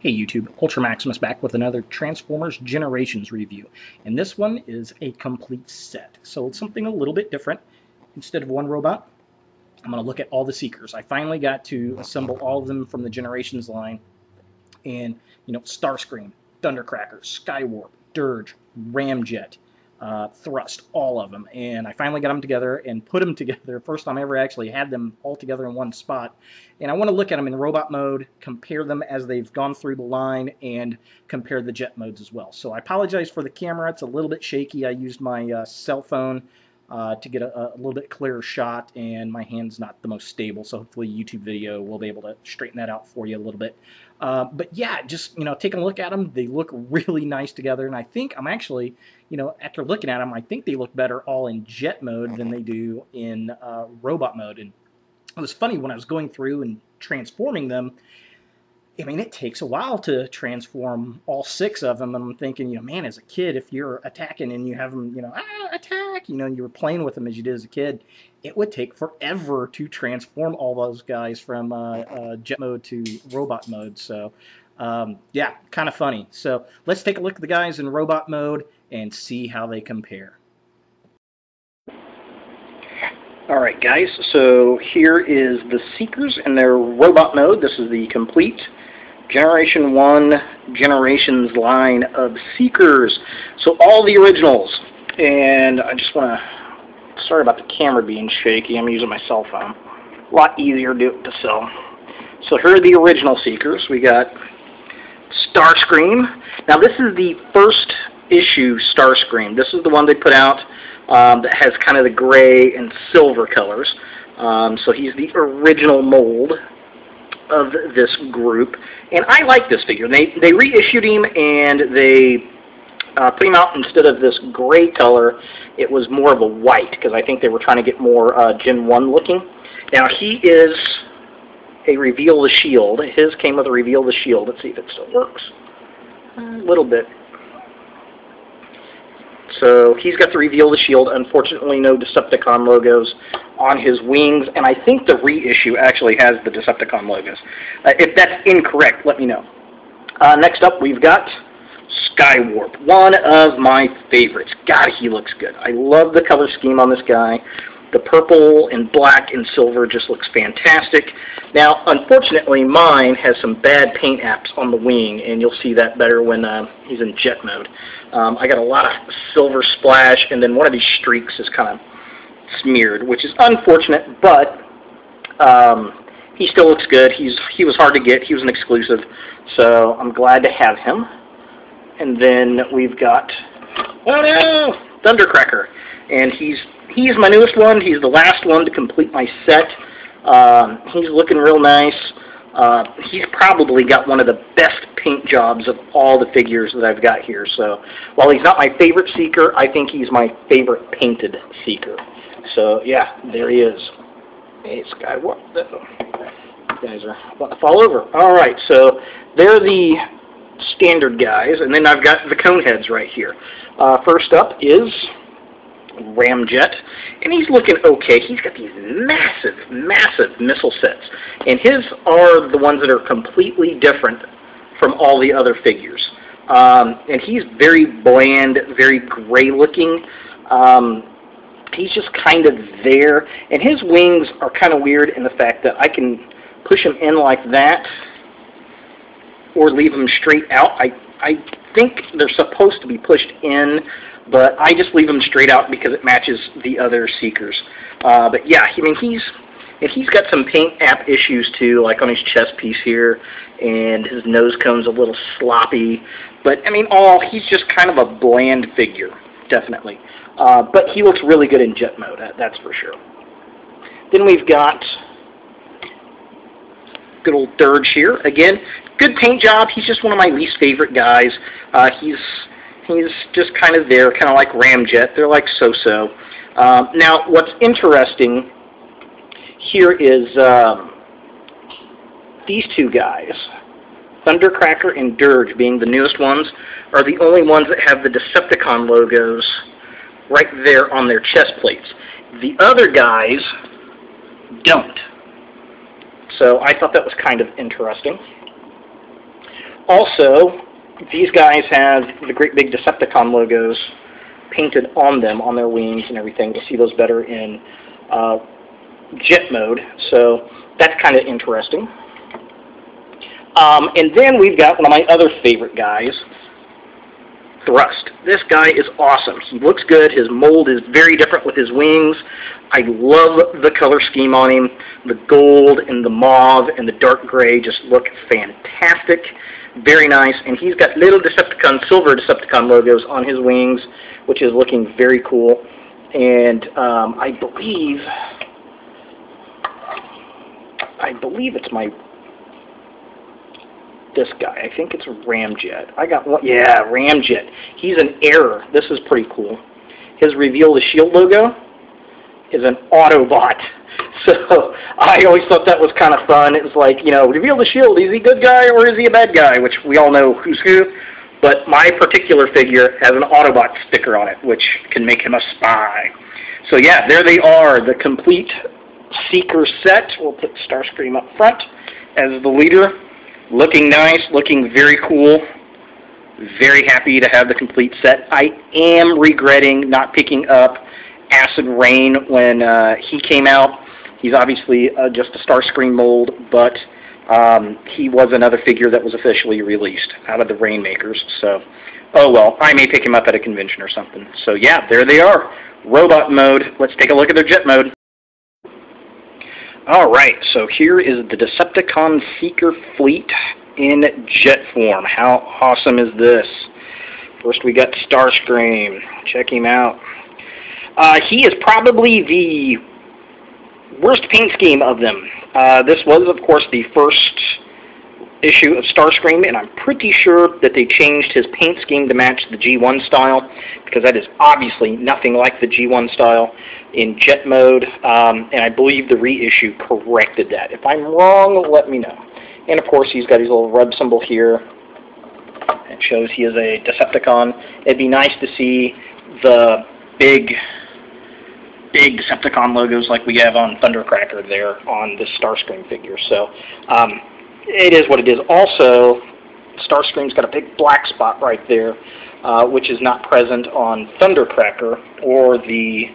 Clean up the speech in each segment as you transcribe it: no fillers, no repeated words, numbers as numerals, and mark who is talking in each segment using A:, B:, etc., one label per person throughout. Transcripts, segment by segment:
A: Hey YouTube, Ultra Maximus back with another Transformers Generations review. And this one is a complete set. So it's something a little bit different. Instead of one robot, I'm going to look at all the Seekers. I finally got to assemble all of them from the Generations line. And, you know, Starscream, Thundercracker, Skywarp, Dirge, Ramjet, Thrust, all of them. And I finally got them together and put them together. First time I ever actually had them all together in one spot. And I want to look at them in robot mode, compare them as they've gone through the line, and compare the jet modes as well. So I apologize for the camera. It's a little bit shaky. I used my cell phone to get a little bit clearer shot, and my hand's not the most stable, so hopefully YouTube video will be able to straighten that out for you a little bit. But yeah, just, you know, taking a look at them, they look really nice together, and I think I'm actually, you know, after looking at them, I think they look better all in jet mode than they do in robot mode. And it was funny when I was going through and transforming them. I mean, it takes a while to transform all 6 of them, and I'm thinking, you know, man, as a kid, if you're attacking and you have them, you know, attack, you know, you were playing with them as you did as a kid, it would take forever to transform all those guys from jet mode to robot mode. So, yeah, kind of funny. So let's take a look at the guys in robot mode and see how they compare. Alright guys, so here is the Seekers in their robot mode. This is the complete Generation 1 Generations line of Seekers. So all the originals. And I just want to, sorry about the camera being shaky, I'm using my cell phone. A lot easier to sell. So here are the original Seekers. We got Starscream. Now this is the first issue Starscream. This is the one they put out that has kind of the gray and silver colors. So he's the original mold of this group. And I like this figure. They reissued him and they put him out instead of this gray color. It was more of a white because I think they were trying to get more Gen 1 looking. Now he is a Reveal the Shield. His came with a Reveal the Shield. Let's see if it still works. A little bit. So he's got the Reveal the Shield. Unfortunately, no Decepticon logos on his wings, and I think the reissue actually has the Decepticon logos. If that's incorrect, let me know. Next up, we've got Skywarp, one of my favorites. God, he looks good. I love the color scheme on this guy. The purple and black and silver just looks fantastic. Now, unfortunately, mine has some bad paint apps on the wing, and you'll see that better when he's in jet mode. I got a lot of silver splash, and then one of these streaks is kind of smeared, which is unfortunate, but he still looks good. He was hard to get. He was an exclusive, so I'm glad to have him. And then we've got, oh no, Thundercracker, and he's my newest one. He's the last one to complete my set. He's looking real nice. He's probably got one of the best paint jobs of all the figures that I've got here. So while he's not my favorite Seeker, I think he's my favorite painted Seeker. So yeah, there he is. Hey, Skywalker. You guys are about to fall over. All right, so they're the standard guys, and then I've got the Coneheads right here. First up is Ramjet, and he's looking okay. He's got these massive, massive missile sets, and his are the ones that are completely different from all the other figures. And he's very bland, very gray looking. He's just kind of there, and his wings are kind of weird in the fact that I can push him in like that or leave them straight out. I think they're supposed to be pushed in, but I just leave them straight out because it matches the other Seekers. But yeah, I mean, he's got some paint app issues too, like on his chest piece here, and his nose cone's a little sloppy. But I mean, he's just kind of a bland figure, definitely. But he looks really good in jet mode, that's for sure. Then we've got good old Dirge here. Again, good paint job. He's just one of my least favorite guys. He's just kind of there, kind of like Ramjet. They're like so-so. Now, what's interesting here is these two guys, Thundercracker and Dirge, being the newest ones, are the only ones that have the Decepticon logos right there on their chest plates. The other guys don't. So I thought that was kind of interesting. Also, these guys have the great big Decepticon logos painted on them, on their wings and everything. You'll see those better in jet mode, so that's kind of interesting. And then we've got one of my other favorite guys, Thrust. This guy is awesome. He looks good. His mold is very different with his wings. I love the color scheme on him. The gold and the mauve and the dark gray just look fantastic. Very nice. And he's got little Decepticon, silver Decepticon logos on his wings, which is looking very cool. And I believe it's this guy. I think it's Ramjet. I got one. Yeah, Ramjet. He's an error. This is pretty cool. His Reveal the Shield logo is an Autobot. So I always thought that was kind of fun. It was like, you know, Reveal the Shield. Is he a good guy or is he a bad guy? Which we all know who's who. But my particular figure has an Autobot sticker on it, which can make him a spy. So yeah, there they are. The complete Seeker set. We'll put Starscream up front as the leader. Looking nice, looking very cool. Very happy to have the complete set. I am regretting not picking up Acid Rain when he came out. He's obviously just a Starscream mold, but he was another figure that was officially released out of the Rainmakers. So, oh well, I may pick him up at a convention or something. So yeah, there they are. Robot mode. Let's take a look at their jet mode. Alright, so here is the Decepticon Seeker fleet in jet form. How awesome is this? First we got Starscream. Check him out. He is probably the worst paint scheme of them. This was, of course, the first issue of Starscream, and I'm pretty sure that they changed his paint scheme to match the G1 style, because that is obviously nothing like the G1 style in jet mode, and I believe the reissue corrected that. If I'm wrong, let me know. And of course, he's got his little rub symbol here. It shows he is a Decepticon. It'd be nice to see the big Decepticon logos like we have on Thundercracker there on this Starscream figure. So it is what it is. Also, Starscream's got a big black spot right there, which is not present on Thundercracker or the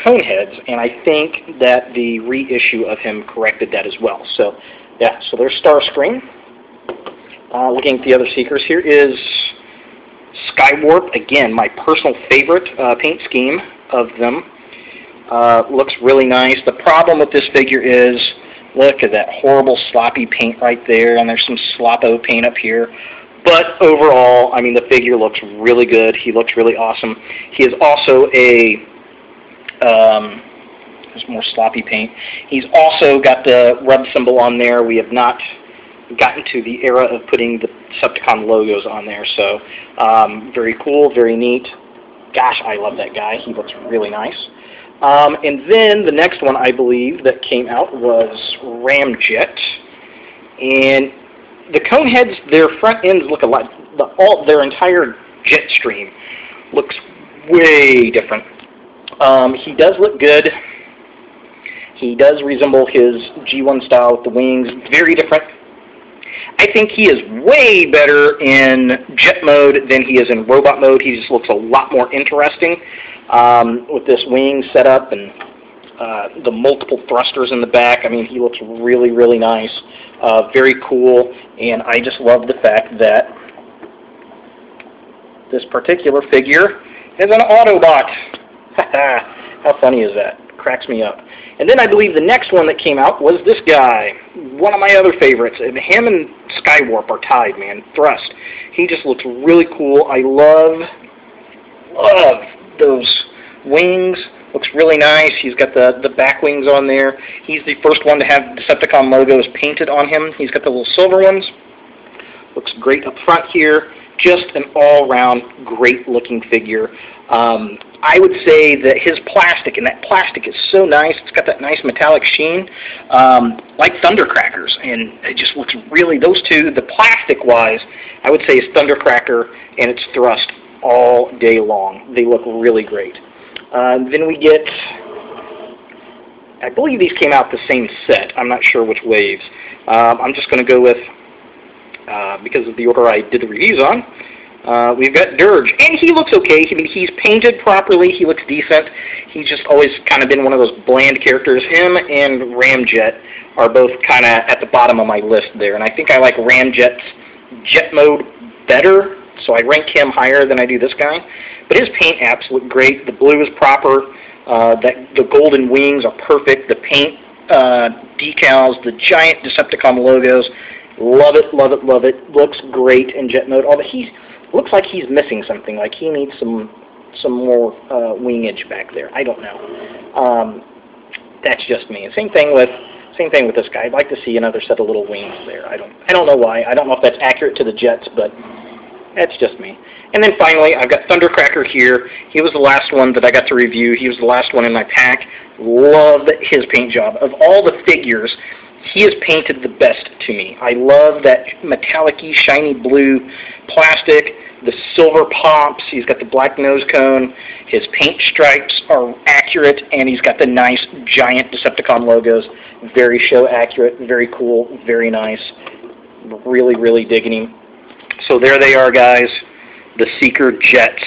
A: Coneheads, and I think that the reissue of him corrected that as well. So, yeah, so there's Starscream. Looking at the other Seekers, here is Skywarp. Again, my personal favorite paint scheme of them. Looks really nice. The problem with this figure is, look at that horrible sloppy paint right there, and there's some sloppo paint up here. But overall, I mean, the figure looks really good. He looks really awesome. He is also a there's more sloppy paint. He's also got the rub symbol on there. We have not gotten to the era of putting the Decepticon logos on there. So very cool, very neat. Gosh, I love that guy. He looks really nice. And then the next one, I believe, that came out was Ramjet. And the Coneheads, their front ends look a lot, their entire jet stream looks way different. He does look good. He does resemble his G1 style with the wings. Very different. I think he is way better in jet mode than he is in robot mode. He just looks a lot more interesting with this wing setup and the multiple thrusters in the back. I mean, he looks really, really nice. Very cool. And I just love the fact that this particular figure is an Autobot. How funny is that? Cracks me up. And then I believe the next one that came out was this guy, one of my other favorites. And him and Skywarp are tied, man. Thrust. He just looks really cool. I love those wings. Looks really nice. He's got the back wings on there. He's the first one to have Decepticon logos painted on him. He's got the little silver ones. Looks great up front here. Just an all-around great-looking figure. I would say that his plastic, and that plastic is so nice. It's got that nice metallic sheen, like Thundercrackers, and it just looks really, those two, the plastic-wise, I would say is Thundercracker and its Thrust all day long. They look really great. Then we get, I believe these came out the same set. I'm not sure which waves. I'm just going to go with because of the order I did the reviews on. We've got Dirge, and he looks okay. I mean, he's painted properly. He looks decent. He's just always kind of been one of those bland characters. Him and Ramjet are both kind of at the bottom of my list there, and I think I like Ramjet's jet mode better, so I rank him higher than I do this guy. But his paint apps look great. The blue is proper. The golden wings are perfect. The paint decals, the giant Decepticon logos, love it, love it, love it. Looks great in jet mode. Although he looks like he's missing something. Like he needs some more wingage back there. I don't know. That's just me. Same thing with this guy. I'd like to see another set of little wings there. I don't know why. I don't know if that's accurate to the jets, but that's just me. And then finally, I've got Thundercracker here. He was the last one that I got to review. He was the last one in my pack. Love his paint job. Of all the figures, he is painted the best to me. I love that metallic-y, shiny blue plastic, the silver pops. He's got the black nose cone. His paint stripes are accurate, and he's got the nice, giant Decepticon logos. Very show accurate, very cool, very nice. Really, really digging him. So there they are, guys. The Seeker Jets.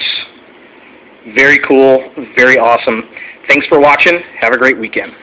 A: Very cool, very awesome. Thanks for watching. Have a great weekend.